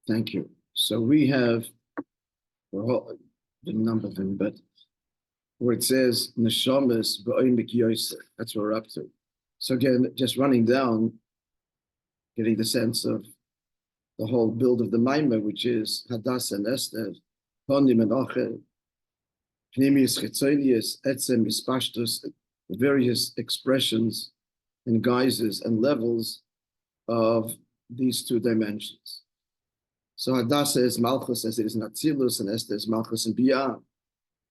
Thank you. So we have, well, the number of them, but where it says neshamas b'oimek yosef, that's what we're up to. So again, just running down, getting the sense of the whole build of the Maimah, which is Hadasah and Esther, Ponim and Ocher, Pnimius, Chitzonius, Etzem, Ispashtus, various expressions and guises and levels of these two dimensions. So Hadasah is Malchus as it is in Atzilus, and Esther is Malchus and Biyah.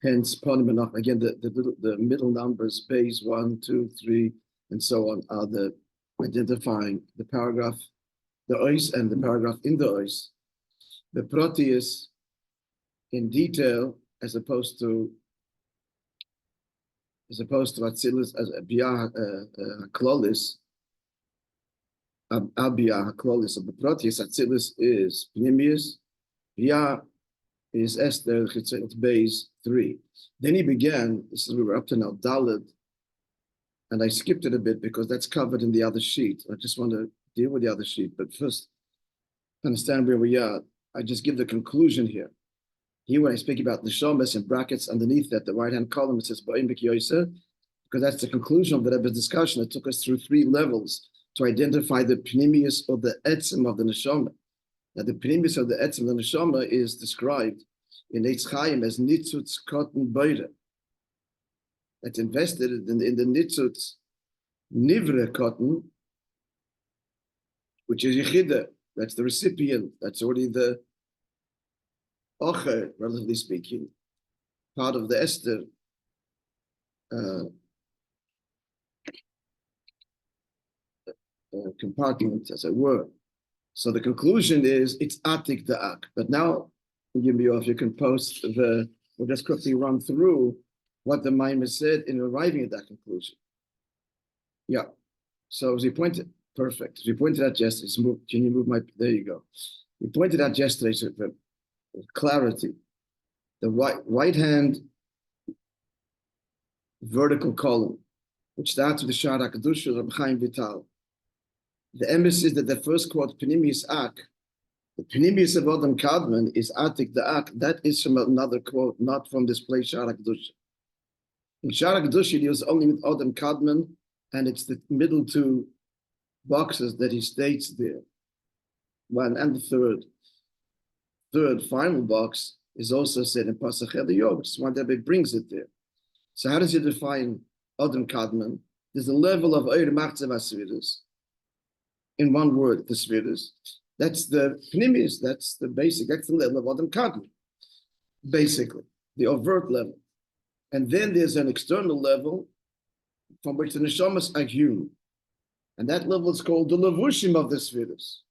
Hence, Ponim and Ocher, again, the middle numbers, base 1, 2, 3, and so on, are the identifying the paragraph, the ois and the paragraph in the ois. The proteus in detail, as opposed to Atzilus, as Biyah Haklolis, Abiyah Haklolis of the proteus. Atzilus is Pnimius, Biyah is Esther, it's base 3. Then he began, this is we were up to now, Daled, and I skipped it a bit because that's covered in the other sheet. I just want to deal with the other sheet, but first, understand where we are. I just give the conclusion here. Here, when I speak about the neshamas in brackets underneath that, the right-hand column, it says b'oimek yosef, because that's the conclusion of the Rebbe's discussion. It took us through 3 levels to identify the pnimius or the etzem of the neshama. Now, the pnimius of the etzem of the neshama is described in h'tshk as nitzutz cotton boira. That's invested in the nitzutz nivre cotton, which is yichida. That's the recipient. That's already the ocher, relatively speaking, part of the Esther compartment, as it were. So the conclusion is it's atik da'ak. But now, give me off. You can post we'll just quickly run through what the Maimah said in arriving at that conclusion. Yeah. So as he pointed, perfect. As we pointed out yesterday, can you move there you go. We pointed out yesterday, so for clarity, the right hand vertical column, which starts with the Shar HaKadosh of Chaim Vital. The emphasis that the first quote, Pnimius Ak, the Pnimius of Adam Kadmon is Atik the Ak. That is from another quote, not from this place, Shar HaKadosh. In Shar HaKadosh, it deals only with Adam Kadmon, and it's the middle 2 boxes that he states there. One and the third final box is also said in Pasach Eliyov, which is one that brings it there. So how does he define Adam Kadmon? There's a level of Eir Machzev HaSviras. In one word, the Sviras. That's the Pnimius, that's the basic, that's the level of Adam Kadmon, basically, the overt level. And then there's an external level from which the neshamas are hewn. And that level is called the levushim of the Sviras.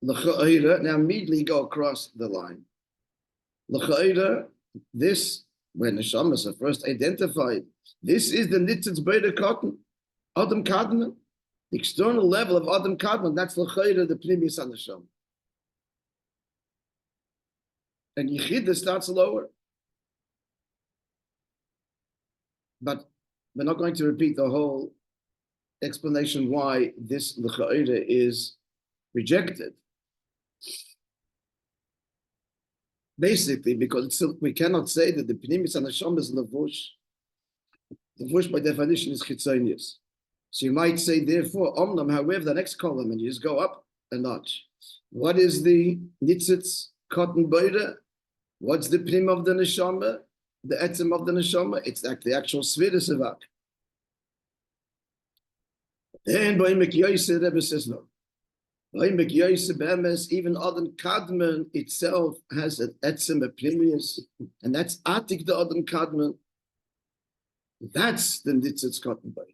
Now immediately go across the line. This, when the neshamas are first identified, this is the nitzitz beida cotton, Adam Kadmon. The external level of Adam Kadmon, that's l'chayra, the pnimius on the neshama. And yichida starts lower. But we're not going to repeat the whole explanation why this l'chayra is rejected. Basically, because we cannot say that the pnimius on the neshama is levush. Levush by definition is chitzonius. So you might say, therefore, omnam, however, the next column, and you just go up a notch. What is the nitzitz cotton boida? What's the pnim of the neshama? The etzem of the neshama? It's like the actual sviras of ak. Then b'oimek yosef, Rebbe says no. B'oimek yosef be'emes, even Adam Kadmon itself has an etzem, a pnimius, and that's atik the Adam Kadmon. That's the nitzitz cotton boida.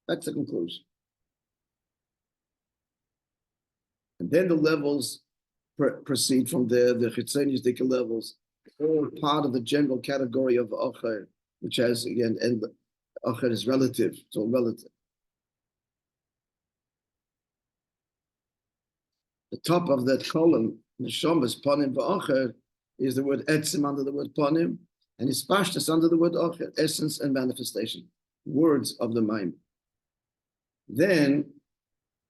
That's the conclusion. And then the levels proceed from there, the chitzonius dika levels, all part of the general category of ocher, which has, again, and ocher is relative, it's all relative. The top of that column, neshamas, ponim v'ocher, is the word etzim under the word ponim, and ispashtus under the word ocher, essence and manifestation, words of the mind. Then,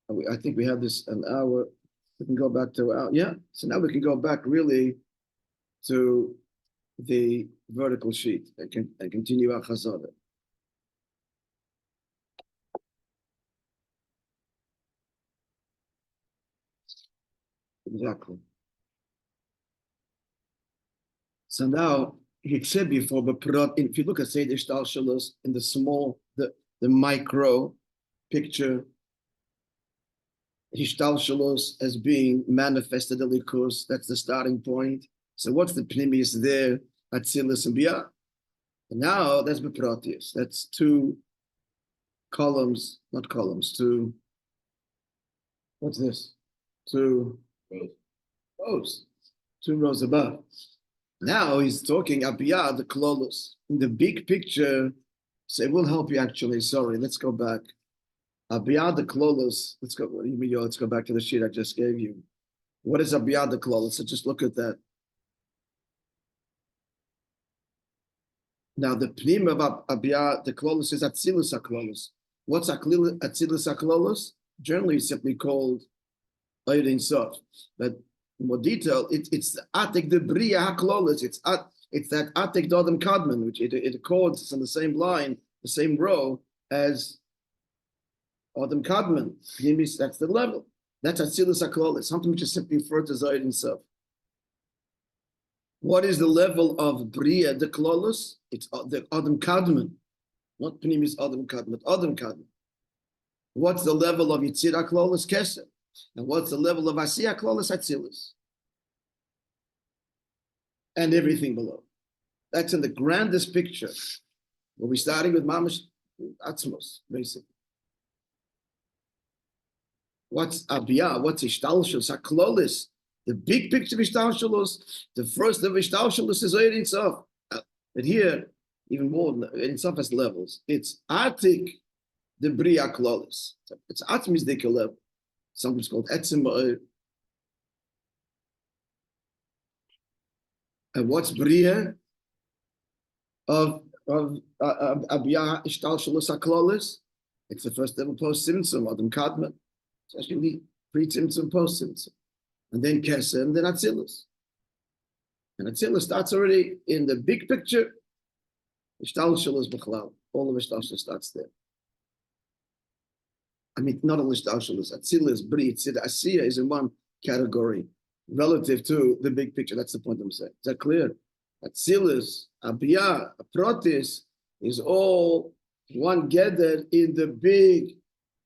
I think we have this an hour, We can go back to, yeah. So now we can go back really to the vertical sheet and continue our chazara. Exactly. So now he said before, but if you look at say the h'tshk in the small, the micro picture, h'tshk as being manifested in likus, that's the starting point. So what's the pnimius there? Atzilus and biyah. And now that's beprotius. That's two columns, not columns, two, what's this? Two rows, 2 rows above. Now he's talking abiyah, the klolos. In the big picture, so it will help you actually. Sorry, let's go back. Abiyah, the klolos. Let's go back to the sheet I just gave you. What is abiyah, the klolos? So just look at that. Now the pnim of abiyah, the klolos is atzilus haklolos. What's atzilus haklolos? Generally, it's simply called Ein Sof. But in more detail, it's atik the bria haklolos. It's that atik the Adam Kadman, which it accords, it's on the same line, the same row as Adam Kadman. That's the level. That's atzilus haklolos, something which is simply referred to as Ein Sof. What is the level of bria the klolos? It's the Adam Kadman, not pnimis Adam Kadman, Adam Kadman. What's the level of Yitzira klolos? Keser. And what's the level of Asiyah klolos? Atzilus. And everything below. That's in the grandest picture. We're starting with mamash atzmos, basically. What's abiyah? What's ishtalshus? Haklolis. The big picture of ishtalshus. The first of ishtalshus is Ein Sof. But here, even more, Ein Sof has levels. It's atik the bria klolis. It's atmis dika level. Something's called etzim. And what's bria of abiyah ishtalshus haklolis? It's the first level post simtzum Adam Kadman. It's actually pre-simtzum, post simtzum. And then Keser, and then Atzilus. And Atzilus starts already in the big picture. Ishtalshulus b'chlal. All of Ishtalshulus starts there. I mean, not only Ishtalshulus, Atzilus, Bri, Tzid, Asiya is in one category relative to the big picture. That's the point I'm saying. Is that clear? Atzilus, Abiyah, Protis is all one gathered in the big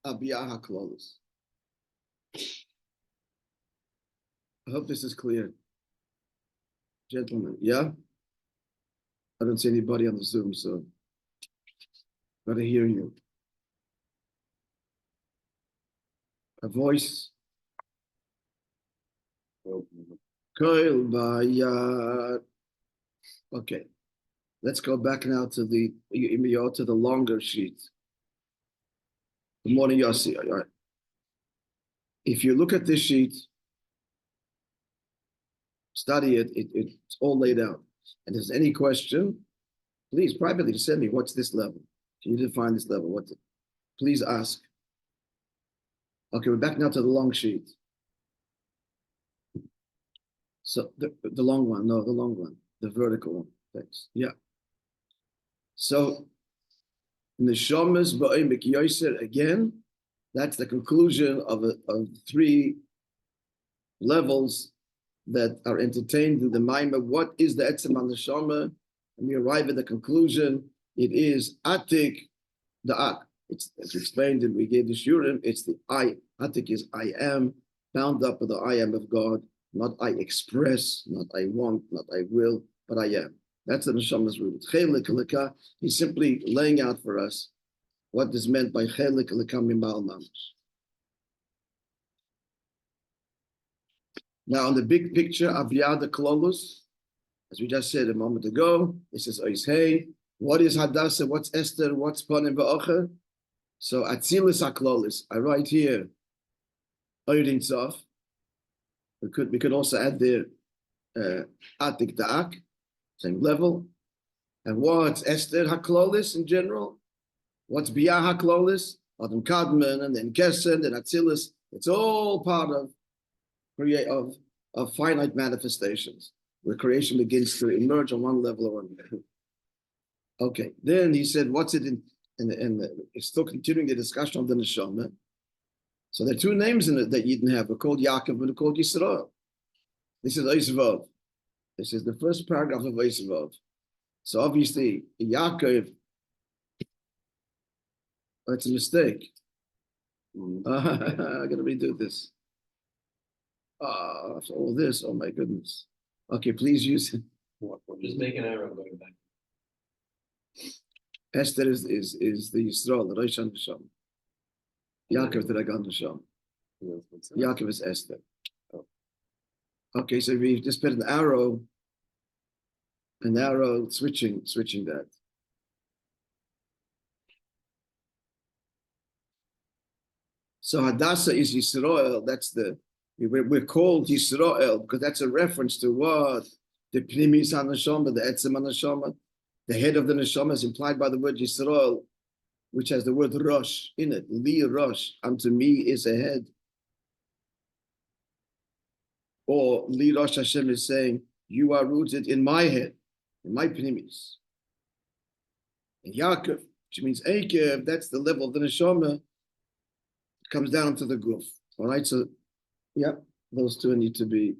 Abiyah HaKlolos. I hope this is clear. Gentlemen, yeah? I don't see anybody on the Zoom, so gotta hear you. A voice. Okay, let's go back now to the longer sheet. Good morning, Yossi. All right. If you look at this sheet, study it, it's all laid out. And if there's any question, please privately send me, what's this level? Can you define this level? Please ask. Okay, we're back now to the long sheet. So the long one, no, the long one, the vertical one, thanks. Yeah. So, Neshamas ba'omek yoser, again, that's the conclusion of 3 levels that are entertained in the Maimah. What is the etzem on the neshama? And we arrive at the conclusion. It is atik the ak. It's as explained, and we gave the shurim. It's the I. Atik is I am, bound up with the I am of God. Not I express, not I want, not I will, but I am. That's the neshama's root. Chelik leka. He's simply laying out for us what is meant by chelik leka mimal mamash. Now, in the big picture, Abiyah the klolos, as we just said a moment ago, it says Oimen. What is Hadasah? What's Esther? What's Panim v'Ocher? So Atzilus haklolos. I write here Ein Sof. We could also add there Atik Da'ak, same level. And what's Esther haklolos in general? What's Biyah haklolos? Adam Kadman, and then Keser, and then Atzilus. It's all part of of finite manifestations, where creation begins to emerge on one level or another. Okay, then he said, what's it in, and it's still continuing the discussion of the neshama. So there are two names in it that you didn't have. They're called Yaakov and they're called Yisrael. This is Eisvav. This is the first paragraph of Eisvav. So obviously, Yaakov, that's a mistake. I'm going to redo this. All this, oh my goodness. Okay, please use it. Just make an arrow going back. Esther is the Yisrael, the Rosh Hashanah. Yaakov the Ragan Nisham. Yaakov is Esther. Okay, so we just put an arrow switching that. So Hadasah is Yisrael. That's we're called Yisrael because that's a reference to what the Pnimis HaNeshama, the Etzem HaNeshama, the head of the Neshama is implied by the word Yisrael, which has the word Rosh in it. Li Rosh, unto me is a head. Or Li Rosh Hashem is saying, you are rooted in my head, in my Pnimis. And Yaakov, which means Eikev, that's the level of the Neshama, it comes down to the Guf. All right, so yeah, those two need to be.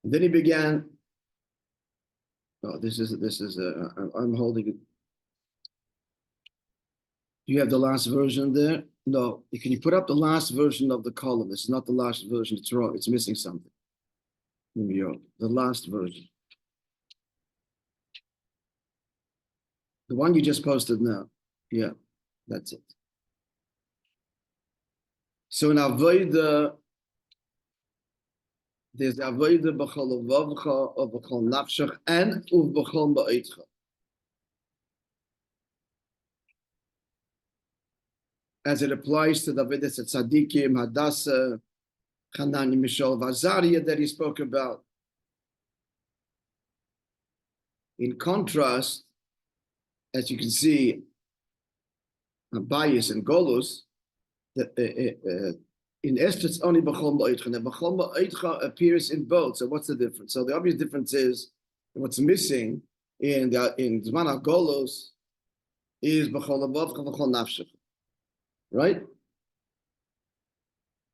And then he began. Oh, this is. I'm holding it. Do you have the last version there? No. Can you put up the last version of the column? This is not the last version. It's wrong. It's missing something. Here we go. The last version. The one you just posted now. Yeah, that's it. So in Avodah, there's Avodah b'chol levavcha, or b'chol nafshach, and b'chol ba'etcha. As it applies to the Avodah tzadikim, Hadasah, Hanani, Mishael, Vazaria that he spoke about. In contrast, as you can see, bias and Golus, in Esther, it's only B'chol Ba'etcha. And B'chol Ba'etcha appears in both. So what's the difference? So the obvious difference is what's missing in Zman HaGolos is B'chol Levavcha, B'chol Nafshach. Right?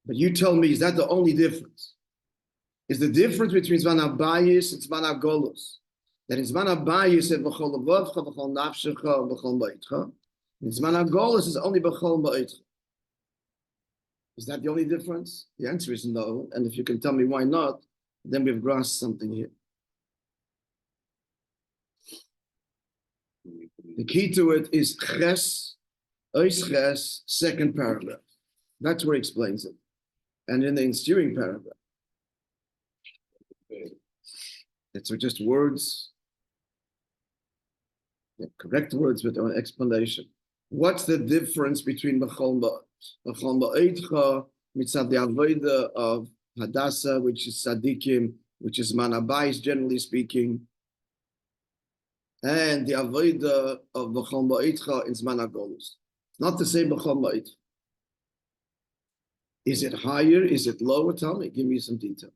But you tell me, is that the only difference? Is the difference between Zman HaBayis and Zman HaGolos that in Zman HaBayis it's B'chol Levavcha, B'chol Nafshach, B'chol Ba'etcha. In Zman HaGolos is only B'chol Ba'etcha. Is that the only difference? The answer is no. And if you can tell me why not, then we've grasped something here. The key to it is Ches, Ois Ches, second paragraph. That's where he explains it. And in the ensuing paragraph, it's just words, correct words with an explanation. What's the difference between B'chol Ba'etcha mitzad the Avodah of Hadasah, which is Tzadikim, which is Manabais, generally speaking, and the Avodah of B'chol Ba'etcha in Zman HaGolus? Not the same B'chol Ba'etcha. Is it higher? Is it lower? Tell me. Give me some detail.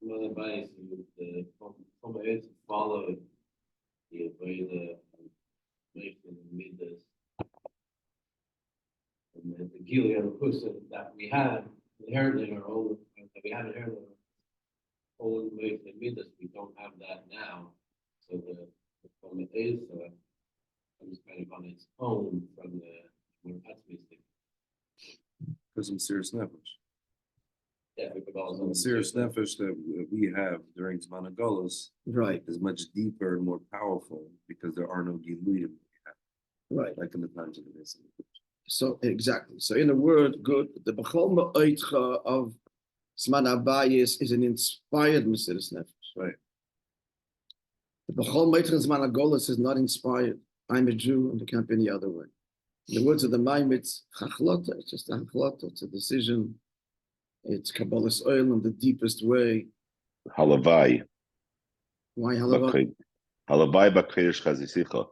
Manabais, the B'chol Ba'etcha followed the Avodah making midas, and the Gilead of Kusa that we had inherited in our own, that we had inherited our own making midas, we don't have that now. So the Adsa comes kind of on its own from the more pessimistic. Because in serious nefesh. Yeah, The serious nefesh that we have during Zman HaGolus, Right. is much deeper and more powerful because there are no Giluim. Right. Like in the times of the Nisa. So exactly. So in a word, good. The B'chol Ba'etcha of Zman HaBayis is an inspired Mesiras Nefesh. Right. The B'chol Ba'etcha of Zman HaGolus is not inspired. I'm a Jew, and it can't be any other way. In the words of the Maim, it's Chachlota. It's just a Chachlota. It's a decision. It's Kabbalah's oil in the deepest way. Halavai. Why Halavai? Halavai b'keish chazisicha.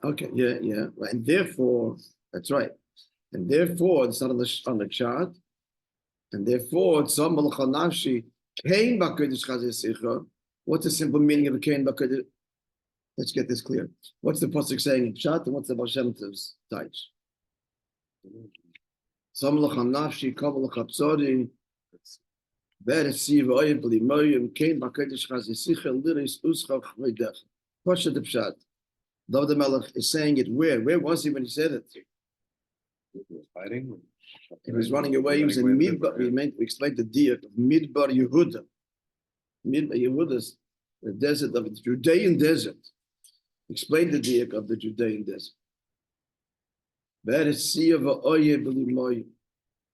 Okay, yeah. And therefore, that's right. And therefore, it's not on the chart. And therefore, Tzom Malcha Nafshi came b'Kodesh Chazisicha. What's the simple meaning of a Kain b'Kodesh? Let's get this clear. What's the pasuk saying in Pshat, and what's the Baal Shem Tov's Taich? Tzom Malcha Nafshi, Kav Malcha Tzori, Ve'etziv Oyev B'Limoyim, Kain b'Kodesh Chazisicha, Liris Uschav Chveidech. Pasha the Pshat. David Melech is saying it where? Where was he when he said it? He was hiding. He was running away. He was in Midbar. We explained the diak of Midbar Yehuda. Midbar Yehuda is the desert of the Judean desert. Explained the diak of the Judean desert.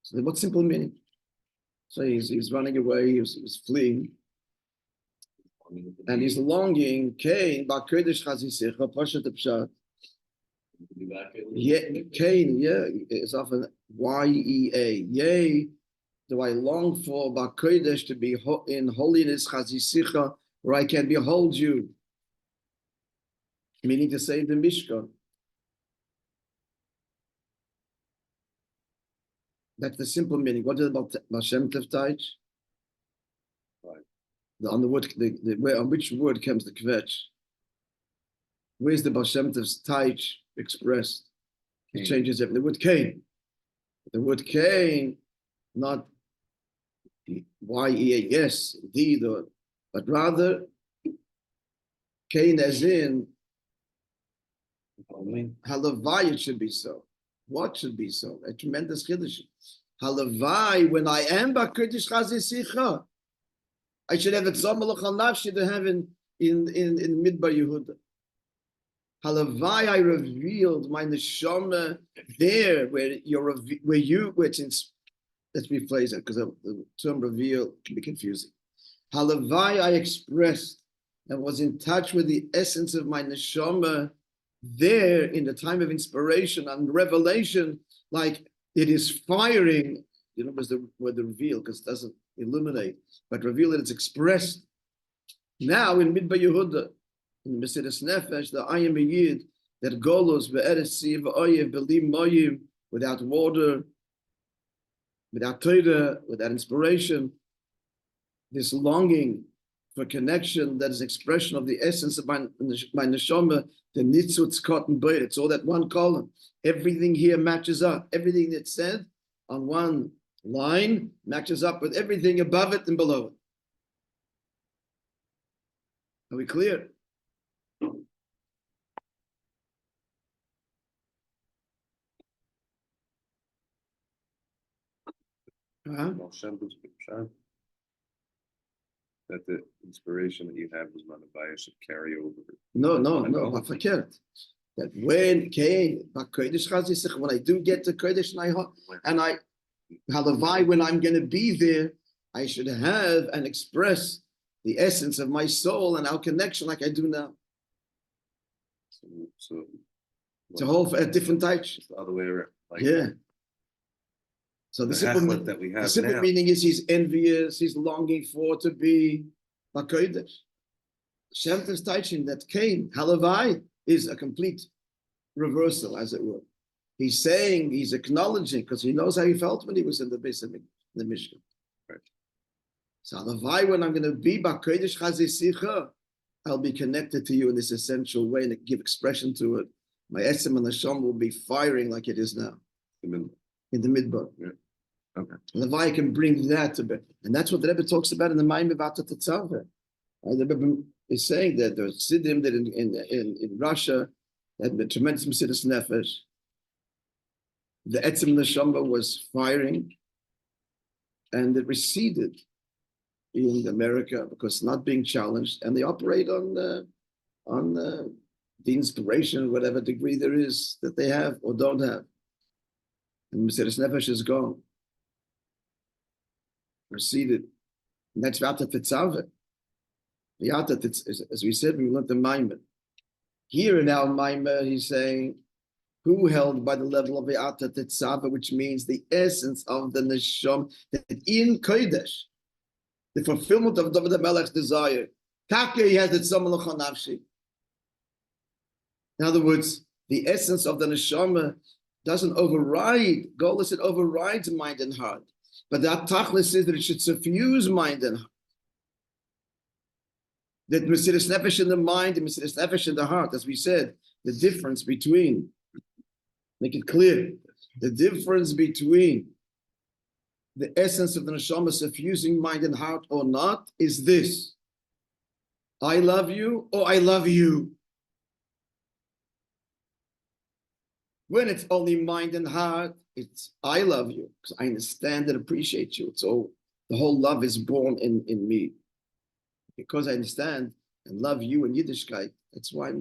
So what simple meaning? So he's running away. He was fleeing. And he's longing. Cain, b'Kodesh Chazisicha, Pashat Pshat. Yeah, Cain, yeah, it's often Y-E-A. Yea, do I long for b'Kodesh to be in holiness Chazisicha, where I can behold you. Meaning to say the Mishkan. That's the simple meaning. What is about Baal Shem Tov Taich? On the word, on which word comes the kvetch? Where's the Baal Shem Tov's taich expressed? It changes everything. The word Cain. The word Cain, not Y-E-A, yes, indeed, but rather Cain as in Halavai, it should be so. What should be so? A tremendous chiddush. Halavai, when I am b'Kodesh Chazisicha, I should have a Tzom Malach Nafshi to have in Midbar Yehuda. Halavai, I revealed my neshama there, where it's let's rephrase it because the term reveal can be confusing. Halavai, I expressed and was in touch with the essence of my neshama there in the time of inspiration and revelation, like it is firing. You know, was the word reveal because it doesn't illuminate, but reveal that it's expressed now in Midbar Yehuda, in Mesiras Nefesh, the I am a Yid that golos be'eretz siv oyev belim moyim, without water, without Torah, without inspiration, this longing for connection that is expression of the essence of my neshama, the nitzutz cotton bird. It's all that one column. Everything here matches up. Everything that's said on one line matches up with everything above it and below it. Are we clear? That the inspiration that you have is not a bias should carry over. No, I forget that when Cain, when I do get to Kodesh and I Halavai, when I'm going to be there, I should have and express the essence of my soul and our connection like I do now. So it's a whole different type. The other way around. Like, yeah. So the simple meaning is he's envious, he's longing for to be Kodesh. Shem Tov's teaching that Cain, Halavai, is a complete reversal, as it were. He's saying, he's acknowledging, because he knows how he felt when he was in the base of the Mishkan. Right. So Halavai, when I'm going to be b'Kodesh Chazisicha, I'll be connected to you in this essential way and give expression to it. My Etzem and Nasham will be firing like it is now. In the Midbar. Yeah. Okay. Halavai can bring that to bear. And that's what the Rebbe talks about in the Maimah about the Tetzaveh. The Rebbe is saying that there's Siddim that in Russia had a tremendous Mesiras Nefesh. The Etzem Neshama was firing, and it receded in America because not being challenged, and they operate on the inspiration, whatever degree there is that they have or don't have. And Mesiras Nefesh is gone, receded, and that's Vata Tetzaveh. As we said, we learned the Maimah. Here in our Maimah, he's saying, who held by the level of V'ata Tetzaveh, which means the essence of the Neshama, that in Kodesh, the fulfillment of David HaMelech's desire, Taka, he has the Tzom Malach Nafshi. In other words, the essence of the Neshama doesn't override, Golus, it overrides mind and heart. But that tachlis is that it should suffuse mind and heart. That Mesiras Nefesh in the mind and Mesiras Nefesh in the heart, as we said, the difference between, make it clear, the difference between the essence of the neshama suffusing mind and heart or not is this: I love you or I love you. When it's only mind and heart, it's I love you because I understand and appreciate you. So the whole love is born in me. Because I understand and love you in Yiddishkeit, that's why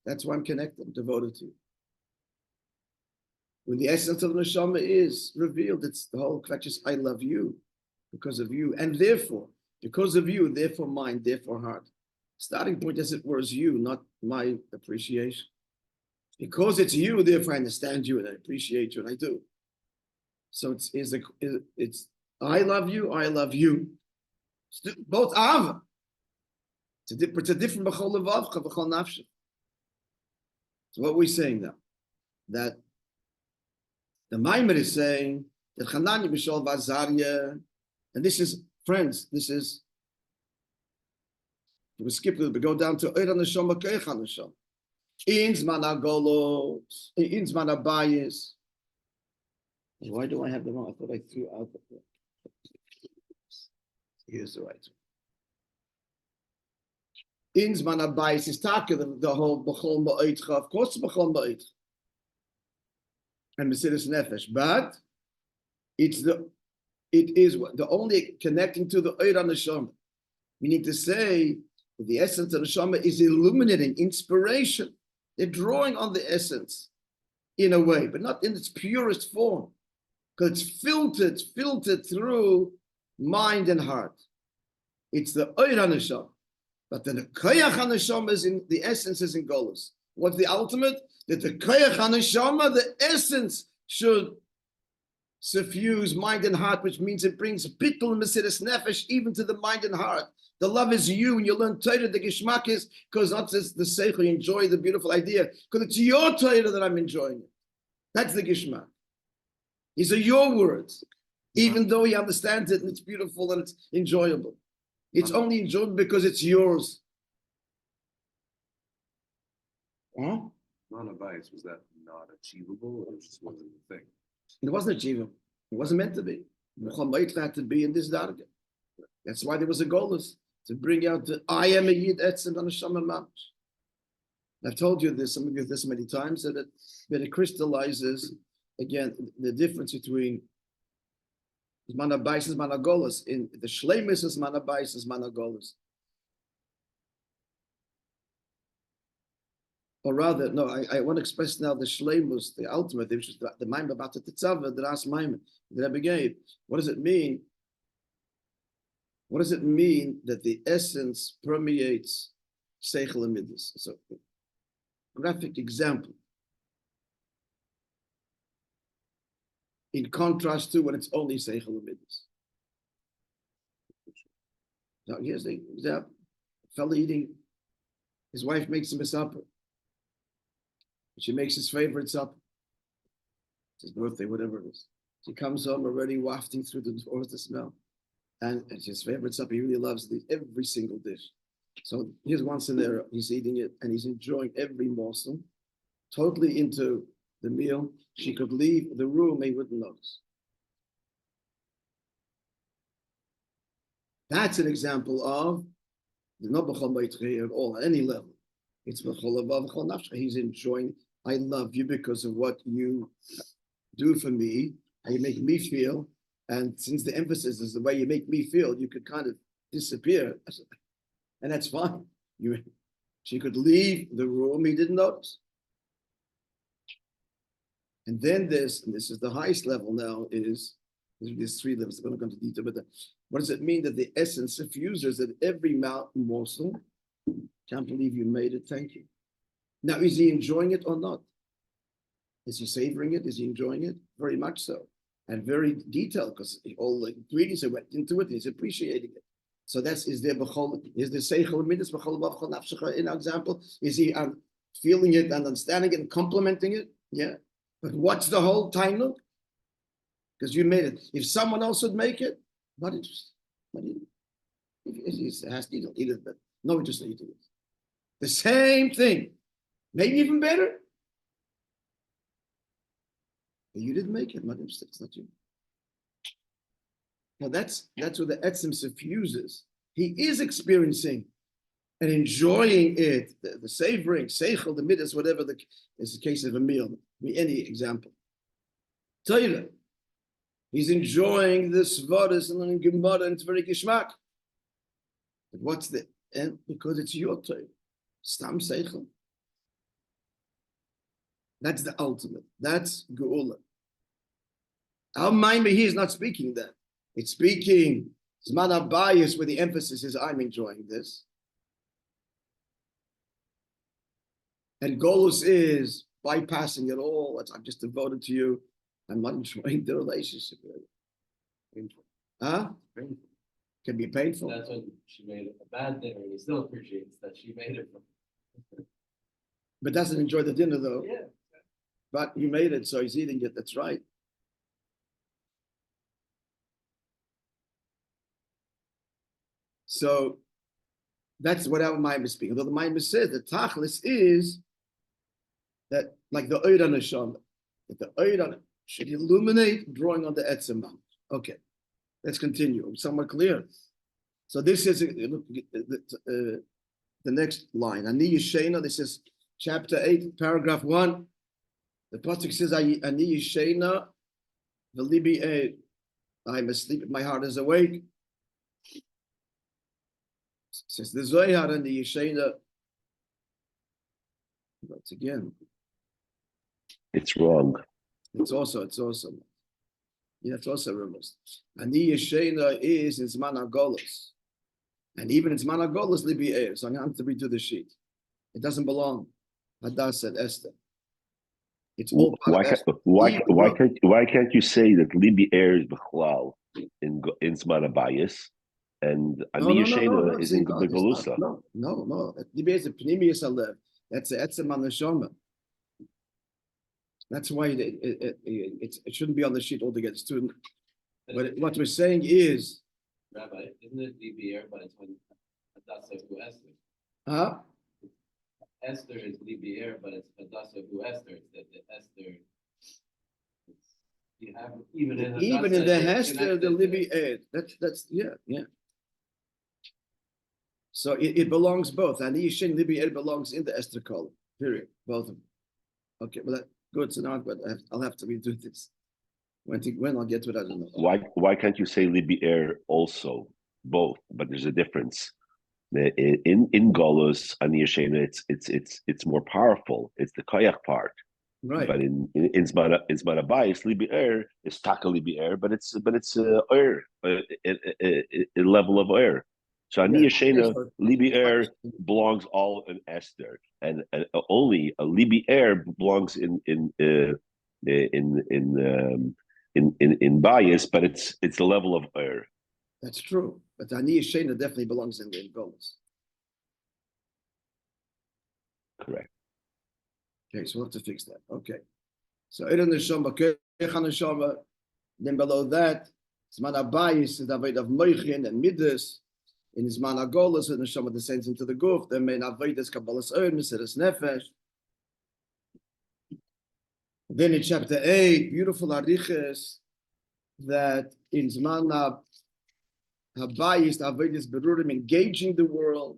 that's why I'm connected, I'm devoted to you. When the essence of the neshama is revealed, it's the whole question is I love you because of you, and therefore, because of you, therefore mind, therefore heart. Starting point, as it were, is you, not my appreciation. Because it's you, therefore I understand you and I appreciate you, and I do. So it's I love you, I love you. Both Ava. It's a different b'chol levavcha, b'chol nafsha. So what we're saying now, that the Maamar is saying that Chananya b'shol v'Azariah, and this is, friends, this is, we skip a little bit, go down to Eir HaNeshama, Keich HaNeshama. In Zman HaGolos, in Zman HaBayis. Why do I have them on? I thought I threw out the book. Here's the right one. In Zman HaBayis is talking the whole B'chol Ma'itcha, of course B'chol Ma'itcha. And Mesiras Nefesh, but it is the only connecting to the Eir HaNeshama. We need to say that the essence of the Neshama is illuminating, inspiration. They're drawing on the essence in a way, but not in its purest form, because it's filtered through mind and heart. It's the Eir HaNeshama. But then the Koyach HaNeshama is in the essence is in Golus. What's the ultimate? That the Koyach HaNeshama, the essence, should suffuse mind and heart, which means it brings bittul and Mesiras Nefesh even to the mind and heart. The love is you, and you learn Torah. The Gishmak is because not just the Seichel, you enjoy the beautiful idea, because it's your Torah that I'm enjoying it. That's the Gishmak. These are your words, even though he understands it and it's beautiful and it's enjoyable. It's only enjoyable because it's yours. Huh? Non-advice, was that not achievable, or it just wasn't the thing? It wasn't achievable. It wasn't meant to be. Muhammad had to be in this darga. That's why there was a goal, to bring out the I am a Yid Etzem and a Neshama Mamash. I've told you this, some of you this many times, that it crystallizes again the difference between Zman HaBayis and Zman HaGolus. In the Shleimus is Zman HaBayis and Zman HaGolus. Or rather, no, I want to express now the Shleimus, the ultimate, which is the Maamar about the Tetzaveh, the last Maamar that Rabbi gave. What does it mean? What does it mean that the essence permeates Seichel and Midas? So, graphic example. In contrast to when it's only Seichel and Midas. Now, here's the example. A fellow eating, his wife makes him a supper. She makes his favorite supper. It's his birthday, whatever it is. She comes home already wafting through the door with the smell. And it's his favorite supper. He really loves every single dish. So here's one scenario. He's eating it and he's enjoying every morsel, totally into the meal. She could leave the room, he wouldn't notice. That's an example of not b'chol ma'itcha at all, at any level. It's b'chol hava b'chol nafsha. He's enjoying, I love you because of what you do for me, how you make me feel. And since the emphasis is the way you make me feel, you could kind of disappear. And that's fine. She could leave the room, he didn't notice. And then this is the highest level now, there's three levels, I'm going to go into detail, but what does it mean that the essence suffuses at every morsel? Can't believe you made it, thank you. Now, is he enjoying it or not? Is he savoring it? Is he enjoying it? Very much so. And very detailed, because all the ingredients went into it, and he's appreciating it. So is there Seichel Midas b'chol b'chol nafshecha in our example? Is he feeling it and understanding it and complimenting it? Yeah. But what's the whole tainuk? because you made it. If someone else would make it, not interested. It has to eat it, but no interest in eating it. The same thing, maybe even better. But you didn't make it, not interested. It's not you. Now that's where the etzem suffuses. He is experiencing and enjoying it, the savoring, seichel, the midas, whatever is the case of a meal. Any example. Torah. He's enjoying the svaras and learning Gemara, and it's very gishmak. But what's the end? Because it's your Torah. Stam seichel. That's the ultimate. That's geula. Our mind here is not speaking that. It's speaking zman bias, where the emphasis is I'm enjoying this. And Golus is bypassing it all. I'm just devoted to you. I'm not enjoying the relationship. Painful. Huh? Painful. Can be painful. That's when she made a bad dinner, and he still appreciates that she made it. But doesn't enjoy the dinner though. Yeah. But you made it, so he's eating it. That's right. So that's what our mind is speaking. Although the mind says the tachlis is that, like the oid on the neshama, that the oid on it should illuminate drawing on the etzem mount. Okay, let's continue. Somewhat clear. So this is the next line. Ani yishena. This is chapter 8, paragraph 1. The pasuk says, "Ani yishena, v'libi eid." I'm asleep, my heart is awake. Since the Zohar and the Yeshena, once again, It's wrong. it's also, yeah, it's also reversed. And the Yeshena is in Zman HaGolus. And even in Zman HaGolus, Libi Eir. So I'm going to redo the sheet. It doesn't belong. Hadasah and Esther. It's all part of Esther. Why can't you say that Libi Air is Bechlal in Zman Abayis and Ani Yeshena is in Begalusa? No. Libi Eir is a Pnimius Alev. That's the Etzem HaNeshama. That's why it shouldn't be on the sheet altogether. It's too, but what we're saying is, Rabbi, isn't it DBR, but it's when Hadasah who Esther? huh? Esther is DBR, but it's Hadasah who Esther. It's that the Esther. You have even in the Hester, the Libby Ed. That's yeah. So it belongs both. And Yishin Libby Ed belongs in the Esther column. Period. Both of them. Okay, well good. So now I'll have to redo this. When I'll get to it, I don't know. Why can't you say Libi Air also? Both, but there's a difference. In Golus and Yeshena, it's more powerful. It's the koyach part. Right. But in Zman Abayis, Libi Air is taka Libi Air, but it's air, a level of air. So Ani Yeshena, Libi Air belongs all in Esther, and only a Libi Air belongs in bias, but it's the level of air. That's true. But Ani Yeshena definitely belongs in the Golus. Correct. Okay, so we'll have to fix that. Okay. So Eidan Neshama, Kech Neshama, then below that, Zman Abayis is the Avodah of Moichin and Midas. In Zman HaGolus, the Neshama descends into the Guf. Then Mein Avodas Kabbalas Oid, Meseres Nefesh. Then in chapter 8, beautiful ariches that in Zman Habayis, the Avodas Berurim, engaging the world.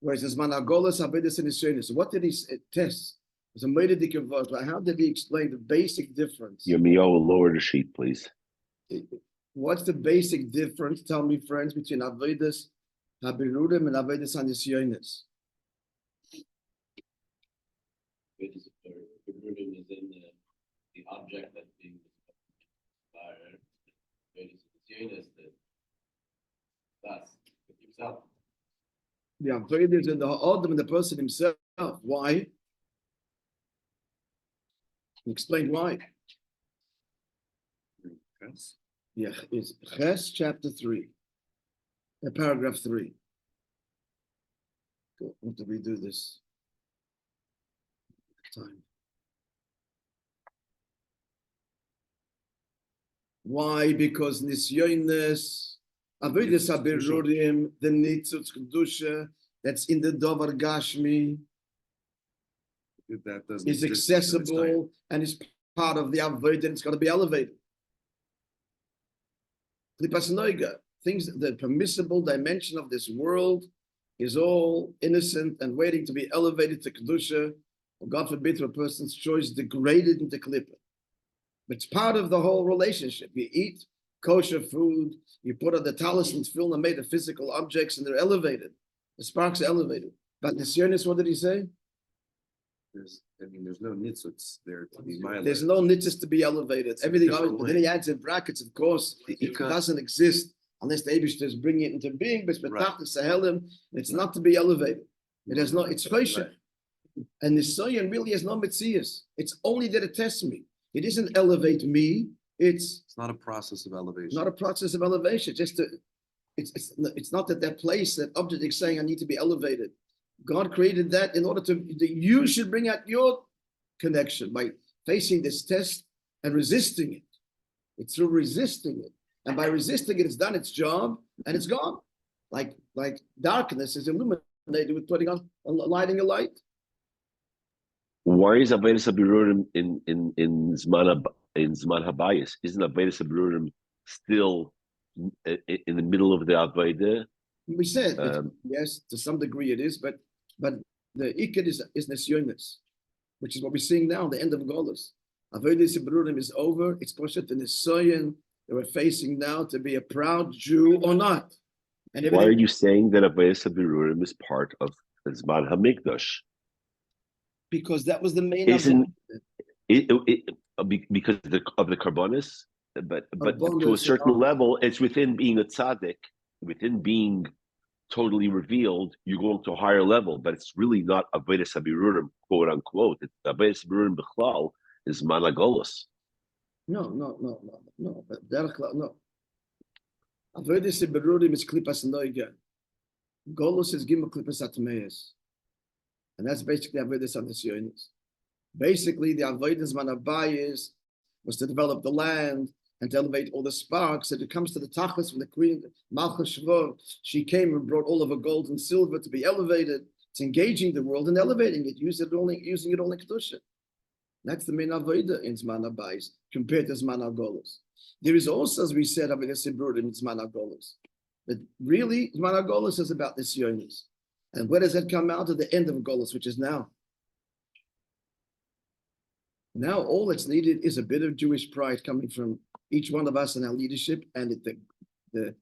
Whereas Zman HaGolus, Avodas and Yisraelis. So what did he test? It was a Meididik verse. How did he explain the basic difference? Yirmiyahu, lower the sheet, please. What's the basic difference, tell me, friends, between Avodas HaBerurim and Avodas HaNisyonis? Berurim is in the object that's being inspired. Is the thus with yourself. The Avodas in the Adam and the person himself. Why? Explain why. Yes. Yeah, it's Ches chapter 3, paragraph 3. Good. I have to redo this time. Why? Because nisyonis, avodas habirurim, the nitzutz kedusha that's in the davar gashmi That doesn't is exist in this time. accessible and is part of the avodah, and it's got to be elevated. Klipas noiga, things, the permissible dimension of this world is all innocent and waiting to be elevated to kedusha, or God forbid, for a person's choice, degraded into klippa. But it's part of the whole relationship. You eat kosher food, you put on the talis and tefillin are made of physical objects, and they're elevated. The sparks are elevated. But the nisyonis, what did he say? There's no nitzuts there to be mild. There's no nitzis to be elevated. It's a Everything different else, but way. then he adds in brackets, of course, it doesn't exist unless the Eibishter is bringing it into being. But Right. it's not to be elevated. It has no, it's choshech. Right. And the soyan really has no mitzias. It's only there to test me. It doesn't elevate me. It's It's not a process of elevation. not a process of elevation. Just to, it's not that place, that object is saying I need to be elevated. God created that in order that you should bring out your connection by facing this test and resisting it. It's through resisting it. And by resisting it, it's done its job and it's gone. Like darkness is illuminated with putting on lighting a light. Why is avodas habirurim in zman habayis? Isn't avodas habirurim still in the middle of the avodah? We said Um, yes, to some degree it is, but the ikad is nisyonis, which is what we're seeing now, the end of Golus. Avodas habirurim is over. It's poshet the nisoyan that we're facing now to be a proud Jew or not. And Why are you saying that avodas habirurim is part of zman hamikdash? Because that was the main. Isn't because of the karbonis, but to a certain level, it's within being a tzaddik, within being totally revealed. You're going to a higher level, but it's really not avodas habirurim, quote unquote. Avodas habirurim b'chlal is managolus. No. But no. Avodas habirurim is klipas noiga. Golus is gimel klipas atmeis. And that's basically avodas hanisyonis. Basically, the avodas manabayis was to develop the land and to elevate all the sparks. And it comes to the tachlis when the queen Malchus Shvor, she came and brought all of her gold and silver to be elevated. It's engaging the world and elevating it, using it all in kedusha. That's the main avodah in zman habayis compared to zman hagolos. There is also, as we said, avodas habirurim in zman hagolos. But really, zman hagolos is about nisyonis. And where does that come out? At the end of Golus, which is now. Now all that's needed is a bit of Jewish pride coming from each one of us in our leadership, and the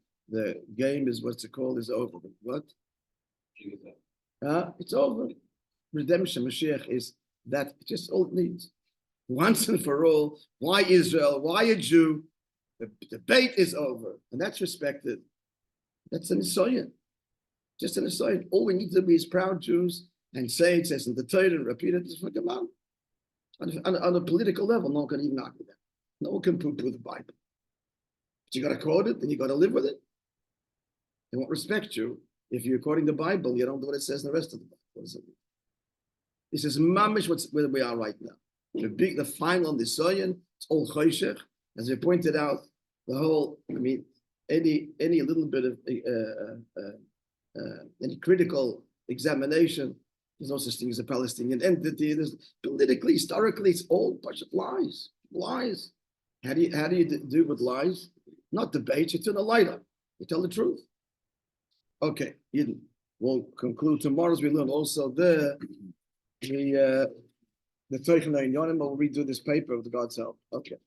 game is what's it called is over. What? It's over. Redemption, Mashiach is that just all it needs. Once and for all, why Israel? Why a Jew? The debate is over, and that's respected. That's an Nisoyan. Just an aside, all we need to be is proud Jews and say it says in the Torah and repeat it. Just come out. On a political level, no one can even argue that. No one can poo-poo the Bible. But you got to quote it and you got to live with it. They won't respect you if you're quoting the Bible. You don't do what it says in the rest of the Bible. What does it mean? This is mamish where we are right now. The final on the Soyan, it's all choshech. As we pointed out, the whole, any little bit of any critical examination, there's no such thing as a Palestinian entity. There's politically, historically, it's all a bunch of lies. Lies. How do you do with lies? Not debate. You turn the light on. You tell the truth. Okay, we'll conclude tomorrow as we learn also the Teichen Yonim. We'll redo this paper with God's help. Okay.